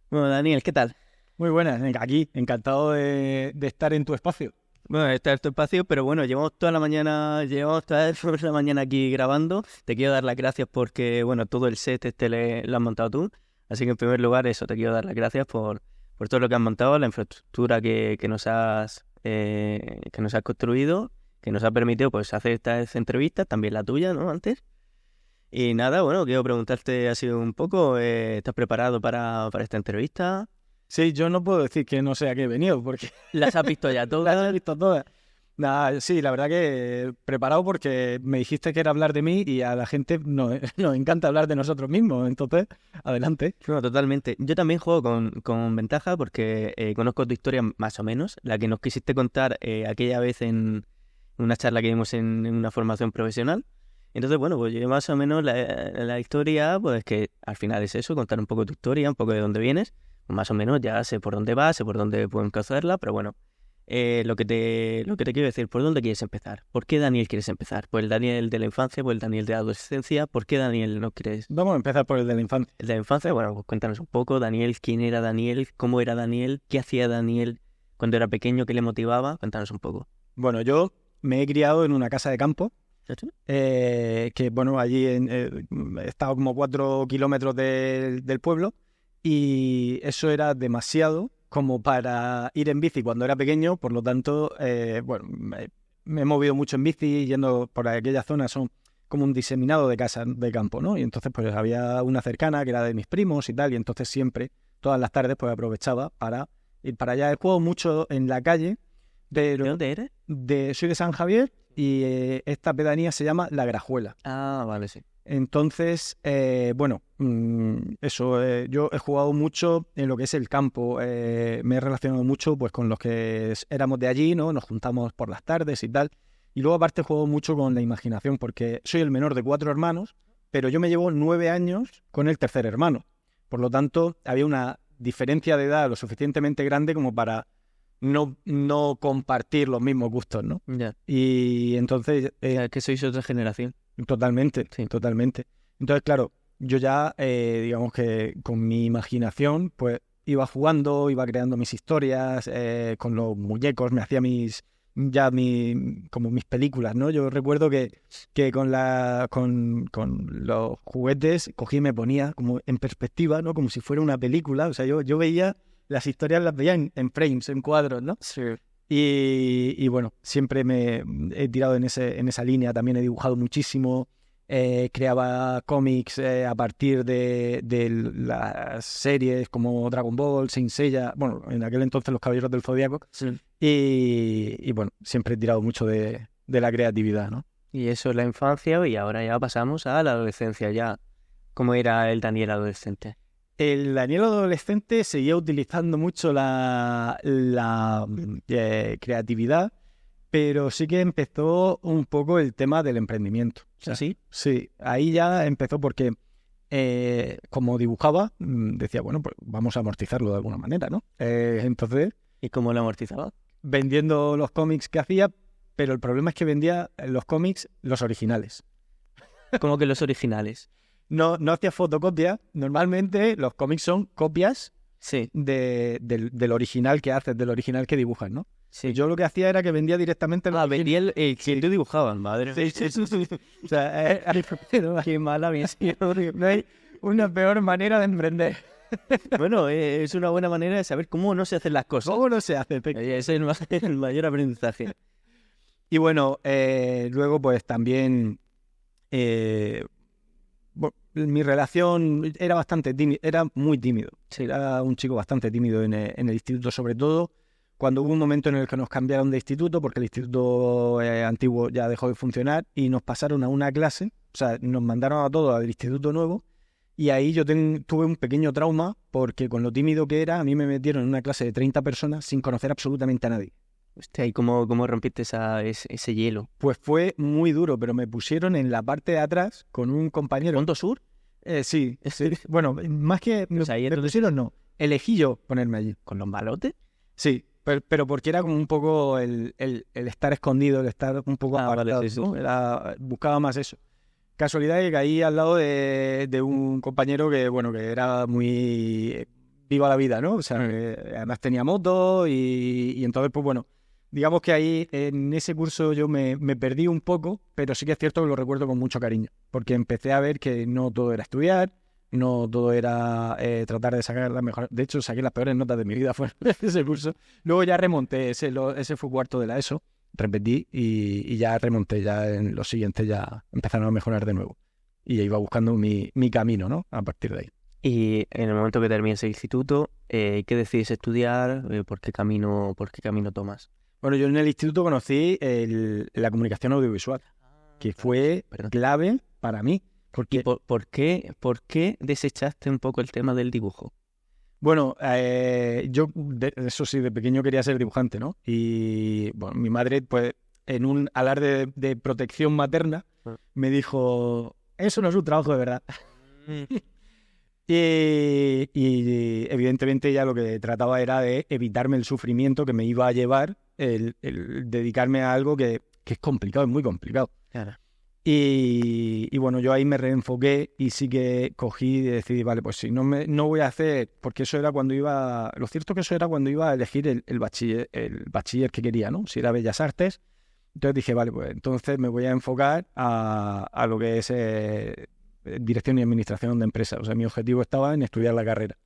Bueno, Daniel, ¿qué tal? Muy buenas, venga, aquí, encantado de estar en tu espacio. Bueno, este es tu espacio, pero bueno, llevamos toda la mañana aquí grabando. Te quiero dar las gracias porque, bueno, todo el set lo has montado tú. Así que en primer lugar, eso, te quiero dar las gracias por todo lo que has montado, la infraestructura que nos has construido, que nos ha permitido pues hacer estas entrevistas, también la tuya, ¿no? Antes. Y nada, bueno, quiero preguntarte así un poco, ¿estás preparado para esta entrevista? Sí, yo no puedo decir que no sé a qué he venido, porque ¿Las has visto ya las he todas? visto todas. Nada, sí, la verdad que preparado porque me dijiste que era hablar de mí y a la gente nos encanta hablar de nosotros mismos, entonces, adelante. No, totalmente. Yo también juego con ventaja porque conozco tu historia más o menos, la que nos quisiste contar aquella vez en una charla que dimos en una formación profesional. Entonces, bueno, pues yo más o menos la historia, pues que al final es eso, contar un poco tu historia, un poco de dónde vienes. Pues más o menos ya sé por dónde vas, sé por dónde puedo encauzarla, pero bueno, lo que te quiero decir, ¿por dónde quieres empezar? ¿Por qué Daniel quieres empezar? ¿Por el Daniel de la infancia? ¿Por el Daniel de la adolescencia? ¿Por qué Daniel no quieres? Vamos a empezar por el de la infancia. El de la infancia, bueno, pues cuéntanos un poco, Daniel, quién era Daniel, cómo era Daniel, qué hacía Daniel cuando era pequeño, qué le motivaba, cuéntanos un poco. Bueno, yo me he criado en una casa de campo, ¿Chacho? que bueno, allí he estado como 4 kilómetros del pueblo y eso era demasiado como para ir en bici cuando era pequeño, por lo tanto, bueno, me he movido mucho en bici yendo por aquella zona, son como un diseminado de casas de campo, ¿no? Y entonces pues había una cercana que era de mis primos y tal, y entonces siempre, todas las tardes, pues aprovechaba para ir para allá. He jugado mucho en la calle, ¿De pero dónde eres? soy de San Javier y esta pedanía se llama La Grajuela. Ah, vale, sí. Entonces, bueno, eso, yo he jugado mucho en lo que es el campo, me he relacionado mucho pues con los que éramos de allí, ¿no? Nos juntamos por las tardes y tal. Y luego aparte juego mucho con la imaginación porque soy el menor de 4 hermanos, pero yo me llevo 9 años con el tercer hermano. Por lo tanto, había una diferencia de edad lo suficientemente grande como para no compartir los mismos gustos, ¿no? Ya, Y entonces, que sois otra generación. totalmente, Sí. totalmente. Entonces, claro, yo ya, digamos que con mi imaginación, pues iba jugando, iba creando mis historias, con los muñecos, me hacía como mis películas, ¿no? Yo recuerdo que con los juguetes cogí y me ponía como en perspectiva, ¿no? Como si fuera una película. O sea, yo veía, las historias las veía en frames, en cuadros, ¿no? Sí. Y bueno, siempre me he tirado en esa línea, también he dibujado muchísimo, creaba cómics a partir de las series como Dragon Ball, Saint Seiya, bueno, en aquel entonces Los Caballeros del Zodíaco, Sí. y bueno, siempre he tirado mucho de la creatividad, ¿no? Y eso es la infancia y ahora ya pasamos a la adolescencia ya. ¿Cómo era el Daniel adolescente? El Daniel adolescente seguía utilizando mucho la creatividad, pero sí que empezó un poco el tema del emprendimiento. O sea, ¿Así? sí, ahí ya empezó porque como dibujaba, decía, bueno, pues vamos a amortizarlo de alguna manera, ¿no? Entonces, ¿Y cómo lo amortizaba? vendiendo los cómics que hacía, pero el problema es que vendía los cómics, los originales. Como que los originales. No hacía fotocopias. Normalmente los cómics son copias Sí, del original que haces, del original que dibujas, ¿no? sí. Yo lo que hacía era que vendía directamente el Ah, original. vendía el que Sí. tú dibujabas, madre. Sí, sí, sí, sí. O sea, Qué mala visión. no hay una peor manera de emprender. Bueno, es una buena manera de saber cómo no se hacen las cosas. ¿Cómo no se hace? Ese es el mayor aprendizaje. Y bueno, luego pues también mi relación era bastante tímido, era muy tímido. Sí. Era un chico bastante tímido en el instituto, sobre todo cuando hubo un momento en el que nos cambiaron de instituto, porque el instituto antiguo ya dejó de funcionar, y nos pasaron a una clase, o sea, nos mandaron a todos al instituto nuevo, y ahí yo tuve un pequeño trauma, porque con lo tímido que era, a mí me metieron en una clase de 30 personas sin conocer absolutamente a nadie. Hostia, ¿y cómo rompiste ese hielo? Pues fue muy duro, pero me pusieron en la parte de atrás con un compañero. ¿Fondo sur? Sí, sí. Bueno, más que O sea, ahí me entonces, pusieron, no. Elegí yo ponerme allí. ¿con los malotes? Sí, pero porque era como un poco el estar escondido, el estar un poco Ah, vale, apartado, sí, sí. ¿no? Buscaba más eso. Casualidad que caí al lado de un compañero que, bueno, que era muy viva la vida, ¿no? O sea, además tenía moto y entonces, pues bueno, digamos que ahí en ese curso yo me perdí un poco, pero sí que es cierto que lo recuerdo con mucho cariño, porque empecé a ver que no todo era estudiar, no todo era tratar de sacar las mejores... De hecho, saqué las peores notas de mi vida fue ese curso. Luego ya remonté, ese fue cuarto de la ESO, repetí y ya remonté, ya en los siguientes ya empezaron a mejorar de nuevo. Y ya iba buscando mi camino, ¿no? A partir de ahí. Y en el momento que termines el instituto, ¿qué decides estudiar? ¿Por qué camino tomas? Bueno, yo en el instituto conocí la comunicación audiovisual, que fue Perdón. clave para mí. ¿Y Porque, por qué desechaste un poco el tema del dibujo? bueno, yo, eso sí, de pequeño quería ser dibujante, ¿no? Y, bueno, mi madre, pues, en un alarde de protección materna, me dijo, eso no es un trabajo de verdad. Y evidentemente ella lo que trataba era de evitarme el sufrimiento que me iba a llevar el dedicarme a algo que es complicado, es muy complicado. Claro. Y bueno, yo ahí me reenfoqué y sí que cogí y decidí, vale, pues si no voy a hacer, porque eso era cuando iba, lo cierto es que eso era cuando iba a elegir el bachiller que quería, ¿no? Si era Bellas Artes. Entonces dije, vale, pues entonces me voy a enfocar a lo que es dirección y administración de empresas. O sea, mi objetivo estaba en estudiar la carrera.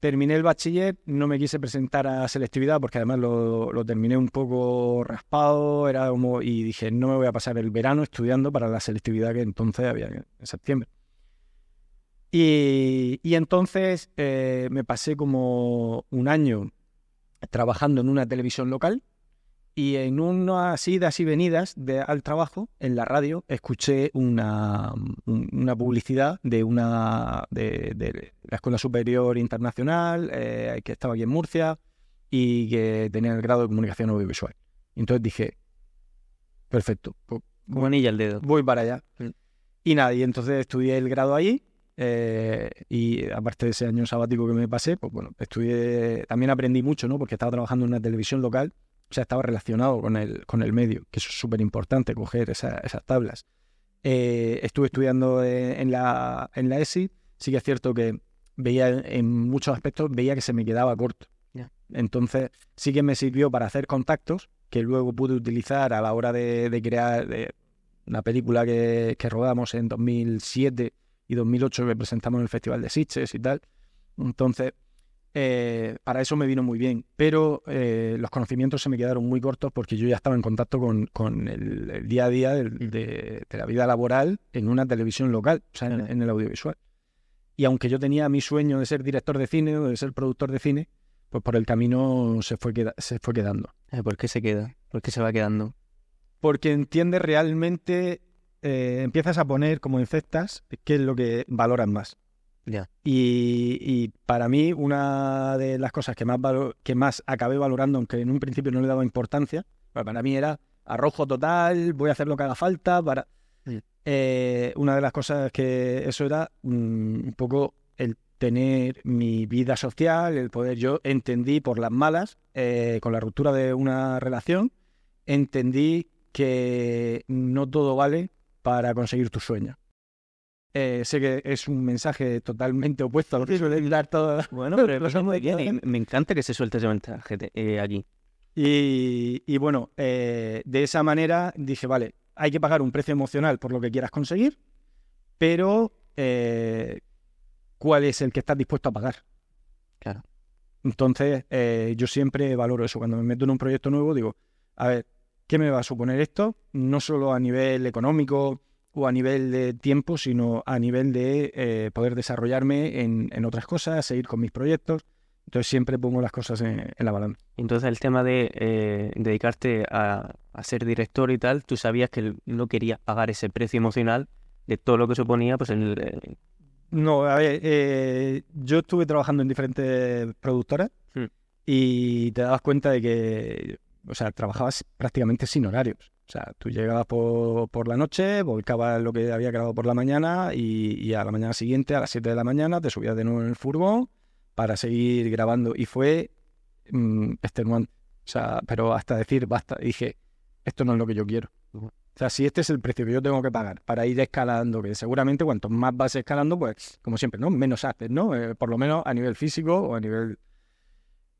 Terminé el bachiller, no me quise presentar a selectividad porque además lo terminé un poco raspado, era como, y dije, no me voy a pasar el verano estudiando para la selectividad que entonces había en septiembre. Y entonces me pasé como un año trabajando en una televisión local y en unas idas y venidas al trabajo, en la radio, escuché una publicidad de la Escuela Superior Internacional, que estaba aquí en Murcia y que tenía el grado de comunicación audiovisual. Entonces dije, perfecto, pues, Como anilla al dedo. voy para allá. Y nada, y entonces estudié el grado ahí. Y aparte de ese año sabático que me pasé, pues bueno, también aprendí mucho, ¿no? Porque estaba trabajando en una televisión local. O sea, estaba relacionado con el medio, que eso es súper importante, coger esas tablas. Estuve estudiando en la ESI. Sí que es cierto que veía en muchos aspectos, veía que se me quedaba corto. Yeah. Entonces, sí que me sirvió para hacer contactos que luego pude utilizar a la hora de crear una película que rodamos en 2007 y 2008 que presentamos en el Festival de Sitges y tal. Entonces... para eso me vino muy bien, pero los conocimientos se me quedaron muy cortos porque yo ya estaba en contacto con el día a día de la vida laboral en una televisión local, o sea, en el audiovisual. Y aunque yo tenía mi sueño de ser director de cine o de ser productor de cine, pues por el camino se fue quedando. ¿Por qué se queda? ¿Por qué se va quedando? Porque entiendes realmente, empiezas a poner como en cestas qué es lo que valoran más. Yeah. Y para mí una de las cosas que más acabé valorando, aunque en un principio no le daba importancia, para mí era arrojo total, voy a hacer lo que haga falta. Una de las cosas que eso era un poco el tener mi vida social, el poder, yo entendí por las malas, con la ruptura de una relación, entendí que no todo vale para conseguir tus sueños. Sé que es un mensaje totalmente opuesto a lo que suelen dar todas. Bueno, pero eso es muy bien. Me encanta que se suelte ese mensaje aquí. Y bueno, de esa manera dije, vale, hay que pagar un precio emocional por lo que quieras conseguir, pero ¿cuál es el que estás dispuesto a pagar? Claro. Entonces, yo siempre valoro eso. Cuando me meto en un proyecto nuevo, digo, a ver, ¿qué me va a suponer esto? No solo a nivel económico o a nivel de tiempo, sino a nivel de poder desarrollarme en otras cosas, seguir con mis proyectos. Entonces siempre pongo las cosas en la balanza. Entonces el tema de dedicarte a ser director y tal, tú sabías que no querías pagar ese precio emocional de todo lo que suponía, pues No, a ver, yo estuve trabajando en diferentes productoras y te dabas cuenta de que, o sea, trabajabas prácticamente sin horarios. O sea, tú llegabas por la noche, volcabas lo que había grabado por la mañana y a la mañana siguiente, a las 7 de la mañana, te subías de nuevo en el furgón para seguir grabando. Y fue extenuante. O sea, pero hasta decir basta, dije, esto no es lo que yo quiero. sea, si este es el precio que yo tengo que pagar para ir escalando, que seguramente cuanto más vas escalando, pues, como siempre, ¿no? Menos haces, ¿no? Por lo menos a nivel físico o a nivel...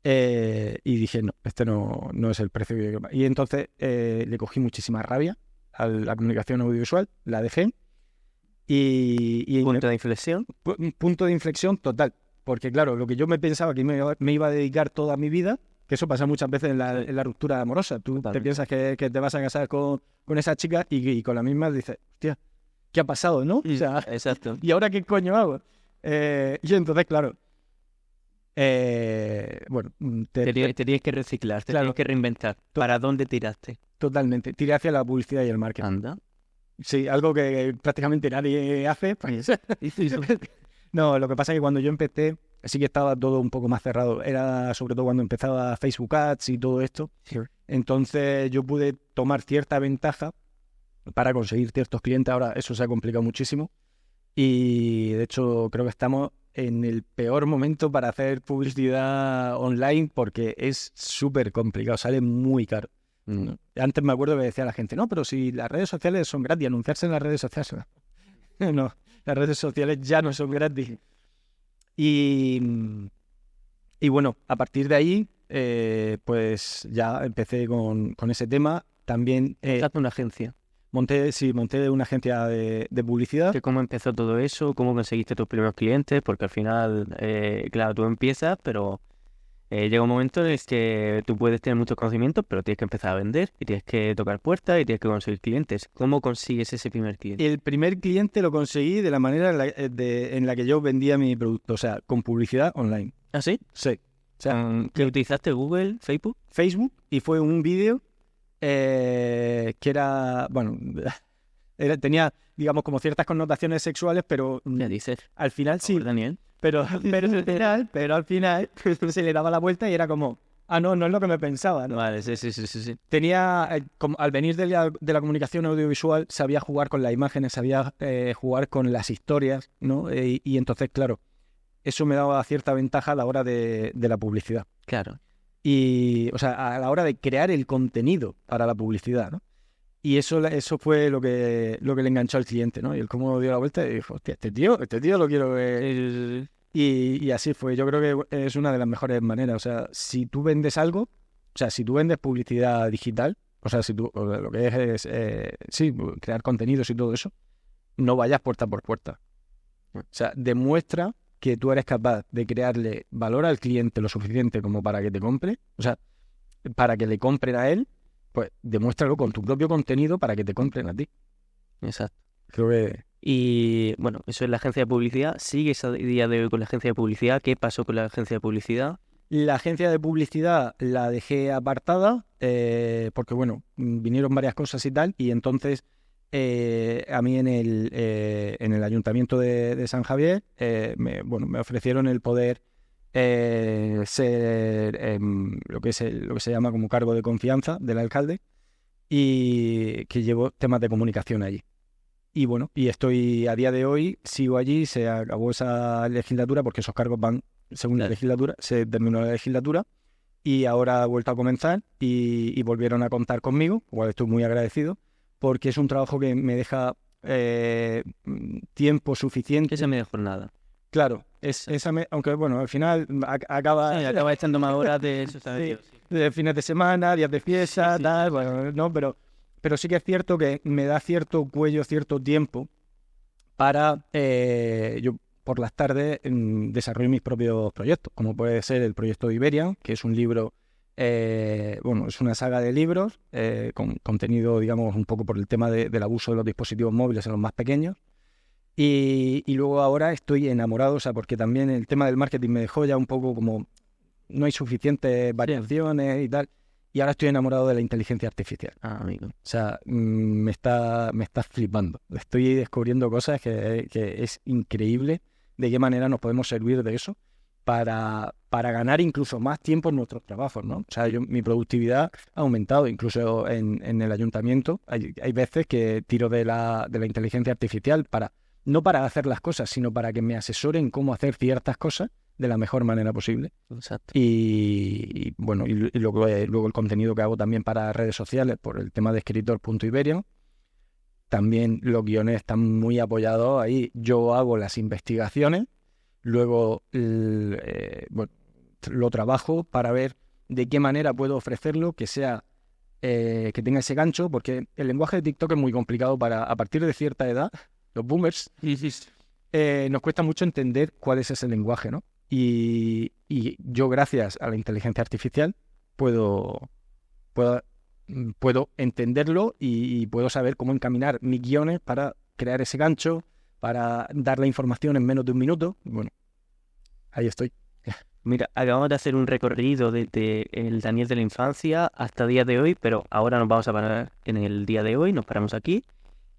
y dije, no, este no es el precio que yo quiero pagar. Y entonces le cogí muchísima rabia a la comunicación audiovisual, la dejé. Y Punto de inflexión. un punto de inflexión total. Porque claro, lo que yo me pensaba que me iba a dedicar toda mi vida, que eso pasa muchas veces en la ruptura amorosa. Tú te piensas que te vas a casar con esa chica y con la misma dices, hostia, ¿qué ha pasado, no? O sea, exacto. ¿Y ahora qué coño hago? Y entonces, claro, bueno, Te tienes que reciclar, te tienes que reinventar. ¿Para dónde tiraste? Totalmente. Tiré hacia la publicidad y el marketing. Anda. Sí, algo que prácticamente nadie hace, pues... No, lo que pasa es que cuando yo empecé, sí que estaba todo un poco más cerrado. Era sobre todo cuando empezaba Facebook Ads y todo esto. Sure. Entonces yo pude tomar cierta ventaja para conseguir ciertos clientes. Ahora eso se ha complicado muchísimo. Y de hecho creo que estamos en el peor momento para hacer publicidad online porque es súper complicado, sale muy caro. Antes me acuerdo que decía la gente, no, pero si las redes sociales son gratis, anunciarse en las redes sociales. No, las redes sociales ya no son gratis. Y bueno, a partir de ahí, pues ya empecé con ese tema. También montaste una agencia. Monté una agencia de publicidad. ¿Cómo empezó todo eso? ¿Cómo conseguiste tus primeros clientes? Porque al final, claro, tú empiezas, pero llega un momento en el que tú puedes tener muchos conocimientos, pero tienes que empezar a vender y tienes que tocar puertas y tienes que conseguir clientes. ¿Cómo consigues ese primer cliente? El primer cliente lo conseguí de la manera en la que yo vendía mi producto, o sea, con publicidad online. ¿Ah, sí? Sí. O sea, ¿qué utilizaste? ¿Google? ¿Facebook? Facebook, y fue un vídeo que era, bueno, tenía, digamos, como ciertas connotaciones sexuales, pero ¿Qué dices? al final sí. Daniel. Pero al final se le daba la vuelta y era como, no es lo que me pensaba, ¿no? Vale, sí. Tenía, al venir de la comunicación audiovisual, sabía jugar con las imágenes, sabía jugar con las historias, ¿no? Y entonces, claro, eso me daba cierta ventaja a la hora de la publicidad. Claro. Y, o sea, a la hora de crear el contenido para la publicidad, ¿no? Y eso fue lo que le enganchó al cliente, ¿no? Y él como dio la vuelta y dijo, hostia, este tío lo quiero ver. Y así fue. Yo creo que es una de las mejores maneras. O sea, si tú vendes algo, o sea, si tú vendes publicidad digital, o sea, si tú lo que es sí, crear contenidos y todo eso, no vayas puerta por puerta. O sea, demuestra que tú eres capaz de crearle valor al cliente lo suficiente como para que te compre, o sea, para que le compren a él, pues demuéstralo con tu propio contenido para que te compren a ti. Exacto. Creo que... Y bueno, eso es la agencia de publicidad. ¿Sigues a día de hoy con la agencia de publicidad? ¿Qué pasó con la agencia de publicidad? La agencia de publicidad la dejé apartada porque, bueno, vinieron varias cosas y tal, y entonces a mí en el ayuntamiento de San Javier me ofrecieron el poder ser lo que se llama como cargo de confianza del alcalde y que llevo temas de comunicación allí. Y bueno, y estoy a día de hoy, sigo allí, se acabó esa legislatura porque esos cargos van según la legislatura, se terminó la legislatura y ahora ha vuelto a comenzar y volvieron a contar conmigo, cual estoy muy agradecido, porque es un trabajo que me deja tiempo suficiente. Esa media jornada. Claro, aunque bueno, al final acaba echando más horas de eso, ¿sabes? Sí, de fines de semana, días de fiesta, tal, sí. Bueno, no, pero sí que es cierto que me da cierto cuello, cierto tiempo para yo por las tardes desarrollo mis propios proyectos, como puede ser el proyecto de Iberian, que es un libro, bueno, es una saga de libros con contenido, digamos, un poco por el tema del abuso de los dispositivos móviles en los más pequeños. Y luego ahora estoy enamorado, o sea, porque también el tema del marketing me dejó ya un poco como no hay suficientes variaciones y tal. Y ahora estoy enamorado de la inteligencia artificial. Amigo. O sea, me está flipando. Estoy descubriendo cosas que es increíble de qué manera nos podemos servir de eso para ganar incluso más tiempo en nuestros trabajos, ¿no? O sea, mi productividad ha aumentado, incluso en el ayuntamiento. Hay veces que tiro de la inteligencia artificial no para hacer las cosas, sino para que me asesoren cómo hacer ciertas cosas de la mejor manera posible. Exacto. Y bueno, y luego el contenido que hago también para redes sociales por el tema de escritor.iberian. también los guiones están muy apoyados ahí. Yo hago las investigaciones, luego bueno, lo trabajo para ver de qué manera puedo ofrecerlo, que sea que tenga ese gancho, porque el lenguaje de TikTok es muy complicado a partir de cierta edad, los boomers, nos cuesta mucho entender cuál es ese lenguaje, ¿no? Y yo, gracias a la inteligencia artificial, puedo entenderlo y puedo saber cómo encaminar mis guiones para crear ese gancho, para dar la información en menos de un minuto. Bueno, ahí estoy. Mira, acabamos de hacer un recorrido desde el Daniel de la infancia hasta el día de hoy, pero ahora nos vamos a parar en el día de hoy, nos paramos aquí.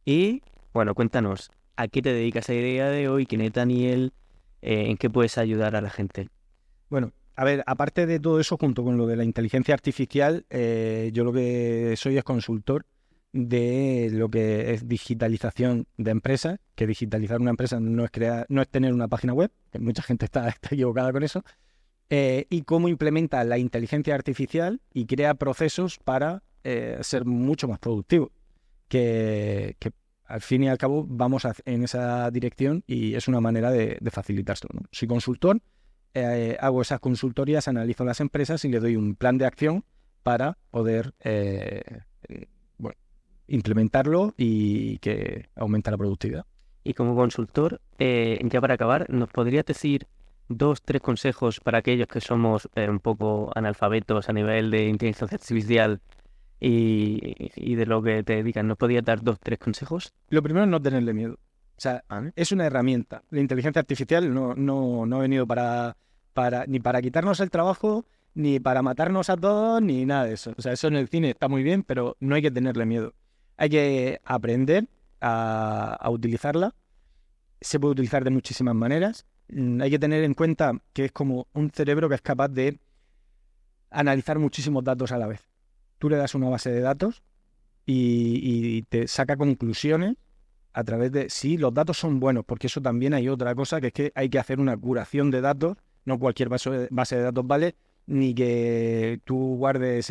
Y, bueno, cuéntanos, ¿a qué te dedicas a día de hoy? ¿Quién es Daniel? ¿En qué puedes ayudar a la gente? Bueno, a ver, aparte de todo eso, junto con lo de la inteligencia artificial, yo lo que soy es consultor de lo que es digitalización de empresas, que digitalizar una empresa no es tener una página web, que mucha gente está equivocada con eso, y cómo implementa la inteligencia artificial y crea procesos para ser mucho más productivo, que al fin y al cabo vamos en esa dirección y es una manera de facilitárselo, ¿no? Soy consultor, hago esas consultorías, analizo las empresas y le doy un plan de acción para poder bueno, implementarlo y que aumente la productividad. Y como consultor, ya para acabar, ¿nos podrías decir 2, 3 consejos para aquellos que somos un poco analfabetos a nivel de inteligencia artificial y de lo que te dedicas? ¿Nos podrías dar 2, 3 consejos? Lo primero es no tenerle miedo. O sea, ¿Vale? es una herramienta. La inteligencia artificial no ha venido ni para quitarnos el trabajo, ni para matarnos a todos, ni nada de eso. O sea, eso en el cine está muy bien, pero no hay que tenerle miedo. Hay que aprender a utilizarla. Se puede utilizar de muchísimas maneras. Hay que tener en cuenta que es como un cerebro que es capaz de analizar muchísimos datos a la vez. Tú le das una base de datos y te saca conclusiones a través de si los datos son buenos, porque eso también hay otra cosa, que es que hay que hacer una curación de datos. No cualquier base de datos vale, ni que tú guardes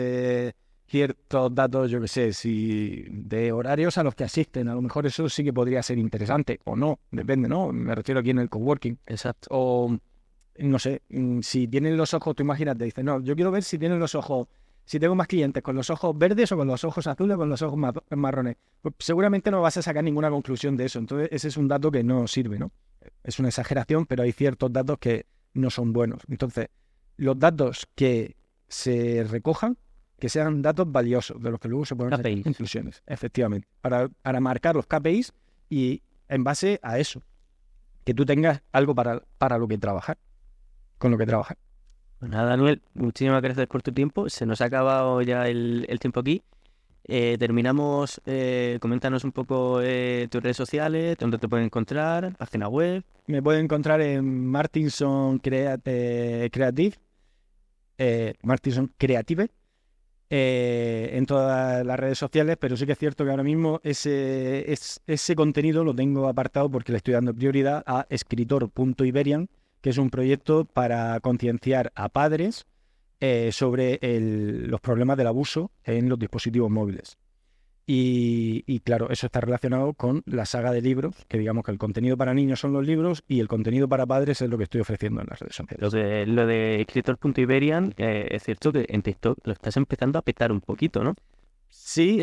ciertos datos, yo qué sé, si de horarios a los que asisten. A lo mejor eso sí que podría ser interesante, o no, depende, ¿no? Me refiero aquí en el coworking. Exacto. O, no sé, si tienen los ojos, tú imagínate, dices, no, yo quiero ver si tienen los ojos, si tengo más clientes con los ojos verdes o con los ojos azules o con los ojos marrones. Pues seguramente no vas a sacar ninguna conclusión de eso. Entonces, ese es un dato que no sirve, ¿no? Es una exageración, pero hay ciertos datos que no son buenos. Entonces, los datos que se recojan, que sean datos valiosos, de los que luego se pueden sacar conclusiones, efectivamente, para marcar los KPIs y en base a eso, que tú tengas algo para lo que trabajar, con lo que trabajar. Pues nada, Daniel, muchísimas gracias por tu tiempo. Se nos ha acabado ya el tiempo aquí. Terminamos, coméntanos un poco tus redes sociales, dónde te pueden encontrar, página web. Me pueden encontrar en Martinson Creative, Martinson Creative, en todas las redes sociales, pero sí que es cierto que ahora mismo ese contenido lo tengo apartado porque le estoy dando prioridad a escritor.iberian, que es un proyecto para concienciar a padres sobre los problemas del abuso en los dispositivos móviles. Y claro, eso está relacionado con la saga de libros, que digamos que el contenido para niños son los libros y el contenido para padres es lo que estoy ofreciendo en las redes sociales. Lo de escritor.iberian, es cierto que en TikTok lo estás empezando a petar un poquito, ¿no? Sí,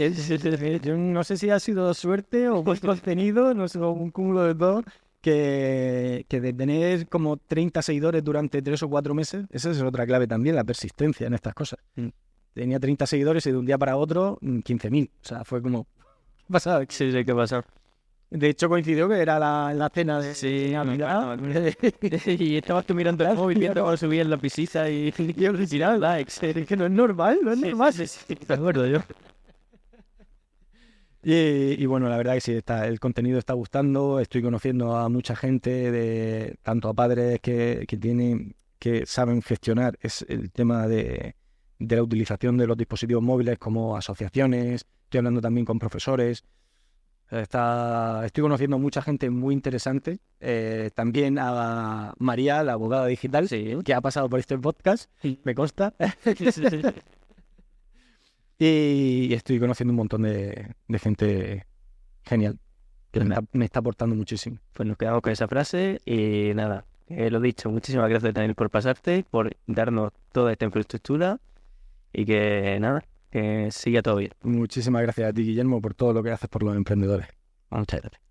yo no sé si ha sido suerte o buen contenido, no sé, un cúmulo de todo, que de tener como 30 seguidores durante 3 o 4 meses, esa es otra clave también, la persistencia en estas cosas. Tenía 30 seguidores y de un día para otro 15.000. O sea, fue como... ¿Qué pasaba? Sí, ¿qué pasó? De hecho, coincidió que era la cena de... Sí, y estabas tú mirando el móvil, viendo cómo subían las visitas y yo retiraba likes. Es que no es normal, no es normal. Sí, te acuerdo yo. Y bueno, la verdad que sí, el contenido está gustando. Estoy conociendo a mucha gente, tanto a padres que saben gestionar el tema de la utilización de los dispositivos móviles, como asociaciones. Estoy hablando también con profesores. Estoy conociendo a mucha gente muy interesante. También a María, la abogada digital, sí, que ha pasado por este podcast, sí. me consta. Y estoy conociendo un montón de gente genial. Pues Me está aportando muchísimo. Pues nos quedamos con esa frase y nada, lo dicho, muchísimas gracias también por pasarte, por darnos toda esta infraestructura y que nada, que siga todo bien. Muchísimas gracias a ti, Guillermo, por todo lo que haces por los emprendedores. Muchas gracias.